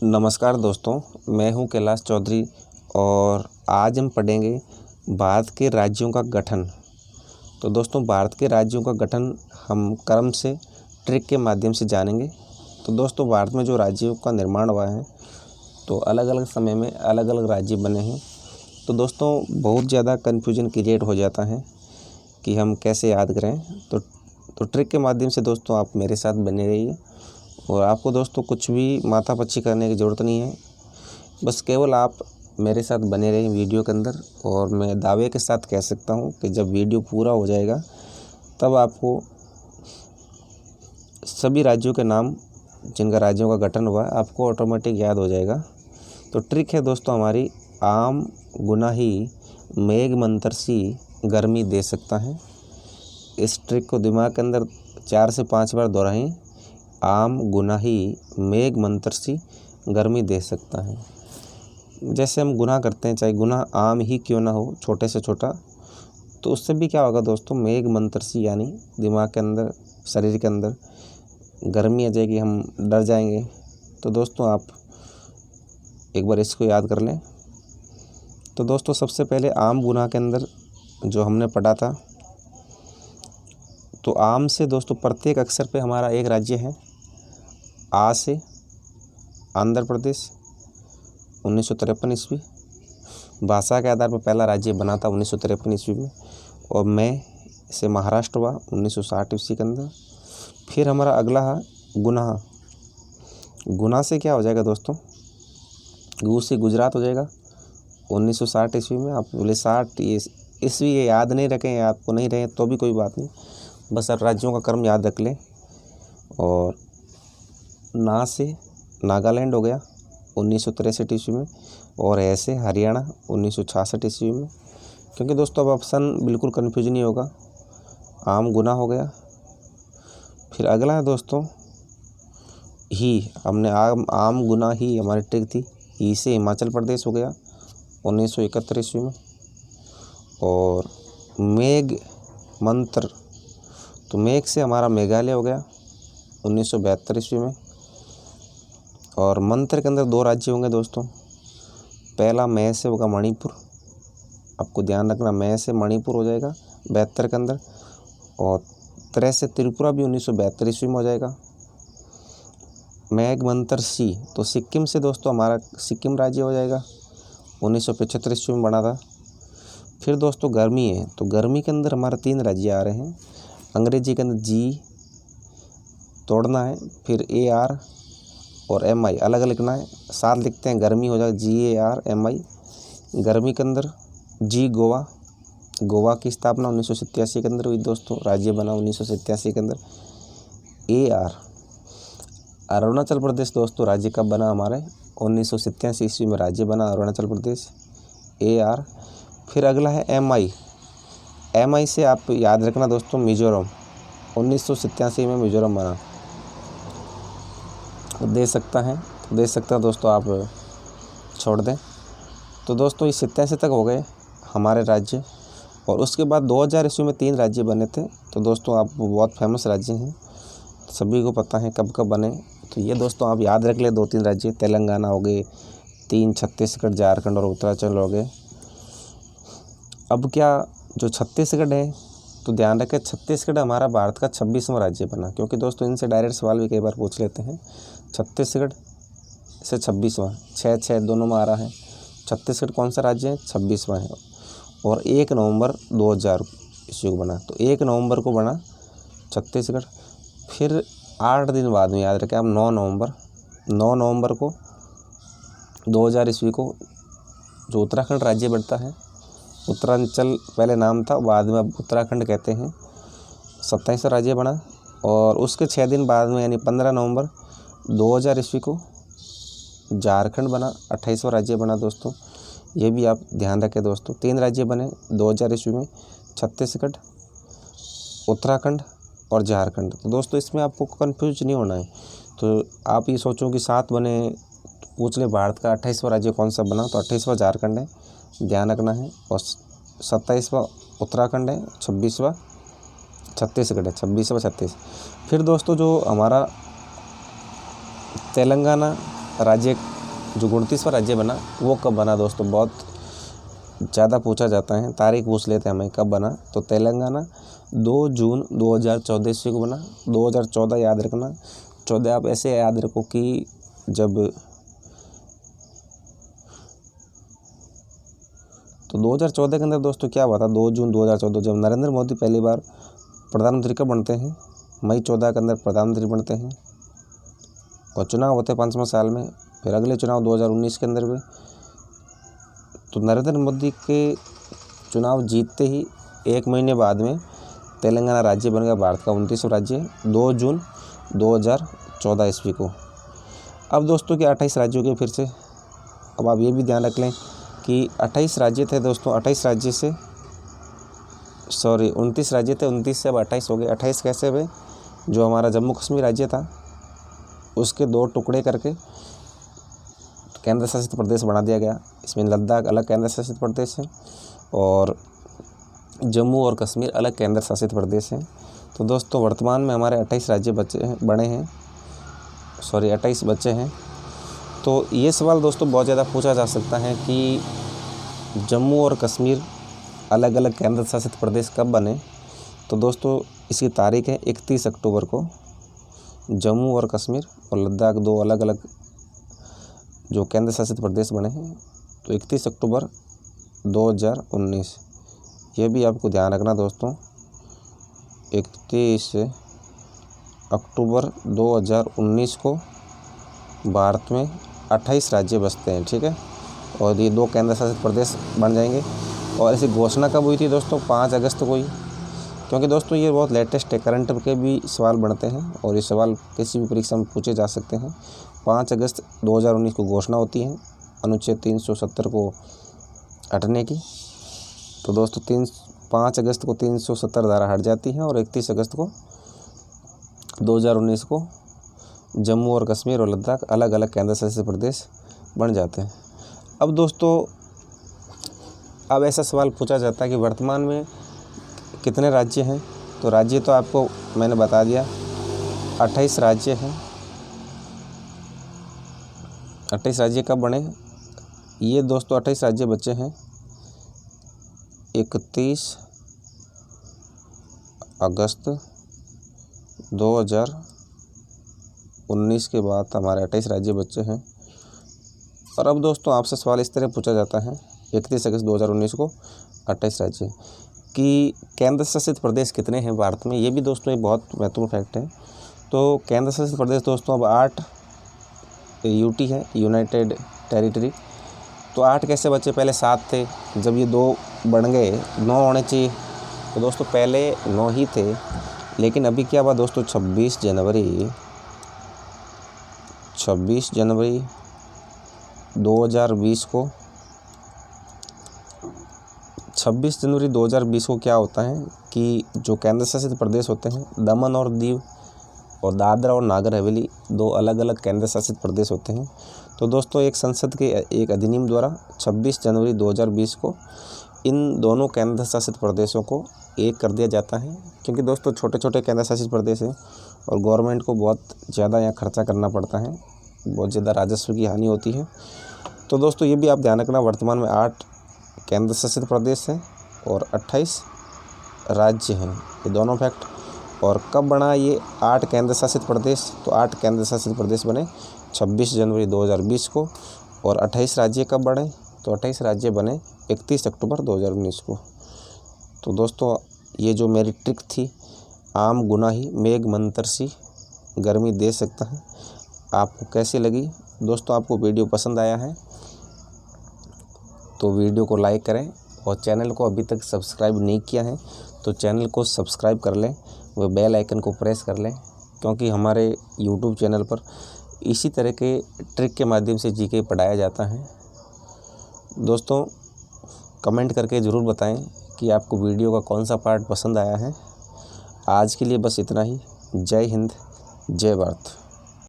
नमस्कार दोस्तों, मैं हूं कैलाश चौधरी और आज हम पढ़ेंगे भारत के राज्यों का गठन। तो दोस्तों, भारत के राज्यों का गठन हम क्रम से ट्रिक के माध्यम से जानेंगे। तो दोस्तों, भारत में जो राज्यों का निर्माण हुआ है तो अलग अलग समय में अलग अलग राज्य बने हैं। तो दोस्तों, बहुत ज़्यादा कन्फ्यूजन क्रिएट हो जाता है कि हम कैसे याद करें। तो ट्रिक के माध्यम से दोस्तों आप मेरे साथ बने रहिए और आपको दोस्तों कुछ भी माथापच्ची करने की ज़रूरत नहीं है। बस केवल आप मेरे साथ बने रहें वीडियो के अंदर। और मैं दावे के साथ कह सकता हूं कि जब वीडियो पूरा हो जाएगा तब आपको सभी राज्यों के नाम, जिनका राज्यों का गठन हुआ है, आपको ऑटोमेटिक याद हो जाएगा। तो ट्रिक है दोस्तों हमारी, आम गुनाही मेघ मंतर सी गर्मी दे सकता है। इस ट्रिक को दिमाग के अंदर 4 से 5 बार दोहराएं। आम गुनाही मेघ मंत्र सी गर्मी दे सकता है। जैसे हम गुनाह करते हैं, चाहे गुनाह आम ही क्यों ना हो, छोटे से छोटा, तो उससे भी क्या होगा दोस्तों, मेघ मंत्र सी यानी दिमाग के अंदर, शरीर के अंदर गर्मी आ जाएगी, हम डर जाएंगे। तो दोस्तों आप एक बार इसको याद कर लें। तो दोस्तों सबसे पहले आम गुनाह के अंदर जो हमने पढ़ा था, तो आम से दोस्तों प्रत्येक अक्षर पे हमारा एक राज्य है। आ से आंध्र प्रदेश 1953 ईस्वी, भाषा के आधार पर पहला राज्य बना था 1953 ईस्वी में। और मैं से महाराष्ट्र हुआ 1960 ईस्वी के अंदर। फिर हमारा अगला है गुनाह। गुनाह से क्या हो जाएगा दोस्तों, गु से गुजरात हो जाएगा 1960 ईस्वी में। आप बोले 60 ईस्वी ये याद नहीं रखें, आपको नहीं रहे तो भी कोई बात नहीं, बस राज्यों का क्रम याद रख लें। और ना से नागालैंड हो गया 1963 ईस्वी में। और ऐसे हरियाणा 1966 ईस्वी में। क्योंकि दोस्तों अब ऑप्शन बिल्कुल कन्फ्यूज नहीं होगा। आम गुना हो गया। फिर अगला है दोस्तों ही। हमने आम गुना ही हमारी ट्रिक थी। ही से हिमाचल प्रदेश हो गया 1971 ईस्वी में। और मेघ मंत्र, तो मेघ से हमारा मेघालय हो गया 1972 ईस्वी में। और मंत्र के अंदर 2 राज्य होंगे दोस्तों। पहला मैं से होगा मणिपुर, आपको ध्यान रखना, मैं से मणिपुर हो जाएगा 72 के अंदर। और त्रे से त्रिपुरा भी 1972 ईस्वी में हो जाएगा। मेघ मंत्र सी, तो सिक्किम से दोस्तों हमारा सिक्किम राज्य हो जाएगा 1975 ईस्वी में बना था। फिर दोस्तों गर्मी है, तो गर्मी के अंदर हमारे 3 राज्य आ रहे हैं। अंग्रेजी के अंदर जी तोड़ना है, फिर AR और MI अलग अलग लिखना है, साथ लिखते हैं, गर्मी हो जाएगा GARMI। गर्मी के अंदर जी गोवा, गोवा की स्थापना 1987 के अंदर हुई दोस्तों, राज्य बना 1987 के अंदर। AR अरुणाचल प्रदेश दोस्तों, राज्य कब बना हमारे 1987 ईस्वी में राज्य बना अरुणाचल प्रदेश, AR। फिर अगला है MI से आप याद रखना दोस्तों, मिजोरम 1987 में मिजोरम बना। दे सकता है दोस्तों, आप छोड़ दें। तो दोस्तों ये 87 तक हो गए हमारे राज्य। और उसके बाद 2000 ईस्वी में 3 राज्य बने थे। तो दोस्तों आप बहुत फेमस राज्य हैं, सभी को पता है कब कब बने। तो ये दोस्तों आप याद रख ले 2-3 राज्य, तेलंगाना हो गए, 3 छत्तीसगढ़, झारखंड और उत्तराखंड हो गए। अब क्या जो छत्तीसगढ़ है, तो ध्यान रखें छत्तीसगढ़ हमारा भारत का 26वां राज्य बना। क्योंकि दोस्तों इनसे डायरेक्ट सवाल भी कई बार पूछ लेते हैं। छत्तीसगढ़ से 26वां, 6 दोनों में आ रहा है। छत्तीसगढ़ कौन सा राज्य है, 26वां है। और 1 नवंबर 2000 ईस्वी को बना, तो 1 नवंबर को बना छत्तीसगढ़। फिर 8 दिन बाद में याद रखें आप, 9 नवंबर को 2000 ईस्वी को जो उत्तराखंड राज्य बढ़ता है, उत्तरांचल पहले नाम था, बाद में अब उत्तराखंड कहते हैं, 27वां राज्य बना। और उसके 6 दिन बाद में यानी 15 नवंबर 2000 ईस्वी को झारखंड बना, 28वां राज्य बना दोस्तों। ये भी आप ध्यान रखें दोस्तों, 3 राज्य बने 2000 ईस्वी में, छत्तीसगढ़, उत्तराखंड और झारखंड। तो दोस्तों इसमें आपको कंफ्यूज नहीं होना है। तो आप ये सोचो कि 7 बने, पूछ ले भारत का 28वां राज्य कौन सा बना, तो 28वां झारखंड है, ध्यान रखना है। और 27वां उत्तराखंड है, 26वां छत्तीसगढ़ है, 26वां छत्तीस। फिर दोस्तों जो हमारा तेलंगाना राज्य जो 29वां राज्य बना वो कब बना दोस्तों, बहुत ज़्यादा पूछा जाता है। तारीख पूछ लेते हैं हमें कब बना, तो तेलंगाना 2 जून 2014 ईस्वी को बना। 2014 याद रखना, 14 आप ऐसे याद रखो कि जब तो 2014 के अंदर दोस्तों क्या हुआ था, 2 जून 2014 जब नरेंद्र मोदी पहली बार प्रधानमंत्री कब बनते हैं, मई 14 के अंदर प्रधानमंत्री बनते हैं और चुनाव होते हैं 5वें साल में। फिर अगले चुनाव 2019 के अंदर भी, तो नरेंद्र मोदी के चुनाव जीतते ही 1 महीने बाद में तेलंगाना राज्य बन गया, भारत का 29वां राज्य, 2 जून 2014 ईस्वी को। अब दोस्तों के 28 राज्यों के फिर से, अब आप ये भी ध्यान रख लें कि 28 राज्य थे दोस्तों, 28 राज्य से 29 राज्य थे, 29 से अब 28 हो गए। 28 कैसे हुए, जो हमारा जम्मू कश्मीर राज्य था उसके 2 टुकड़े करके केंद्र शासित प्रदेश बना दिया गया। इसमें लद्दाख अलग केंद्र शासित प्रदेश है और जम्मू और कश्मीर अलग केंद्र शासित प्रदेश हैं। तो दोस्तों वर्तमान में हमारे 28 राज्य बचे हैं। तो ये सवाल दोस्तों बहुत ज़्यादा पूछा जा सकता है कि जम्मू और कश्मीर अलग अलग केंद्र शासित प्रदेश कब बने। तो दोस्तों इसकी तारीख है 31 अक्टूबर को। जम्मू और कश्मीर और लद्दाख 2 अलग अलग जो केंद्र शासित प्रदेश बने हैं, तो 31 अक्टूबर 2019, ये भी आपको ध्यान रखना दोस्तों। 31 अक्टूबर 2019 को भारत में 28 राज्य बसते हैं, ठीक है, और ये 2 केंद्र शासित प्रदेश बन जाएंगे। और ऐसी घोषणा कब हुई थी दोस्तों, 5 अगस्त को ही, क्योंकि दोस्तों ये बहुत लेटेस्ट है, करंट के भी सवाल बनते हैं और ये सवाल किसी भी परीक्षा में पूछे जा सकते हैं। 5 अगस्त 2019 को घोषणा होती है अनुच्छेद 370 को हटने की। तो दोस्तों 5 अगस्त को 370 धारा हट जाती है और 31 अगस्त को 2019 को जम्मू और कश्मीर और लद्दाख अलग अलग केंद्र शासित प्रदेश बन जाते हैं। अब दोस्तों अब ऐसा सवाल पूछा जाता है कि वर्तमान में कितने राज्य हैं। तो राज्य तो आपको मैंने बता दिया, 28 राज्य हैं। 28 राज्य कब बने, ये दोस्तों 28 राज्य बचे हैं 31 अगस्त 2019 के बाद हमारे 28 राज्य बचे हैं। और अब दोस्तों आपसे सवाल इस तरह पूछा जाता है 31 अगस्त 2019 को 28 राज्य कि केंद्र शासित प्रदेश कितने हैं भारत में। ये भी दोस्तों एक बहुत महत्वपूर्ण फैक्ट है। तो केंद्र शासित प्रदेश दोस्तों अब 8 यूटी है, यूनाइटेड टेरिटरी। तो 8 कैसे बचे, पहले 7 थे, जब ये 2 बढ़ गए 9 होने चाहिए। तो दोस्तों पहले 9 ही थे, लेकिन अभी क्या हुआ दोस्तों, 26 जनवरी 2020 को 26 जनवरी 2020 को क्या होता है कि जो केंद्र शासित प्रदेश होते हैं, दमन और दीव और दादरा और नागर हवेली 2 अलग अलग केंद्र शासित प्रदेश होते हैं। तो दोस्तों एक संसद के एक अधिनियम द्वारा 26 जनवरी 2020 को इन दोनों केंद्र शासित प्रदेशों को एक कर दिया जाता है, क्योंकि दोस्तों छोटे छोटे केंद्र शासित प्रदेश हैं और गवर्नमेंट को बहुत ज़्यादा यहाँ खर्चा करना पड़ता है, बहुत ज़्यादा राजस्व की हानि होती है। तो दोस्तों ये भी आप ध्यान रखना, वर्तमान में 8 केंद्र शासित प्रदेश हैं और 28 राज्य हैं, ये दोनों फैक्ट। और कब बना ये 8 केंद्र शासित प्रदेश, तो 8 केंद्र शासित प्रदेश बने 26 जनवरी 2020 को। और 28 राज्य कब बने, तो 28 राज्य बने 31 अक्टूबर 2019 को। तो दोस्तों ये जो मेरी ट्रिक थी, आम गुनाही मेघ मंतर सी गर्मी दे सकता है, आपको कैसी लगी दोस्तों। आपको वीडियो पसंद आया है तो वीडियो को लाइक करें और चैनल को अभी तक सब्सक्राइब नहीं किया है तो चैनल को सब्सक्राइब कर लें, वह बेल आइकन को प्रेस कर लें, क्योंकि हमारे यूट्यूब चैनल पर इसी तरह के ट्रिक के माध्यम से जीके पढ़ाया जाता है। दोस्तों कमेंट करके ज़रूर बताएं कि आपको वीडियो का कौन सा पार्ट पसंद आया है। आज के लिए बस इतना ही। जय हिंद, जय भारत।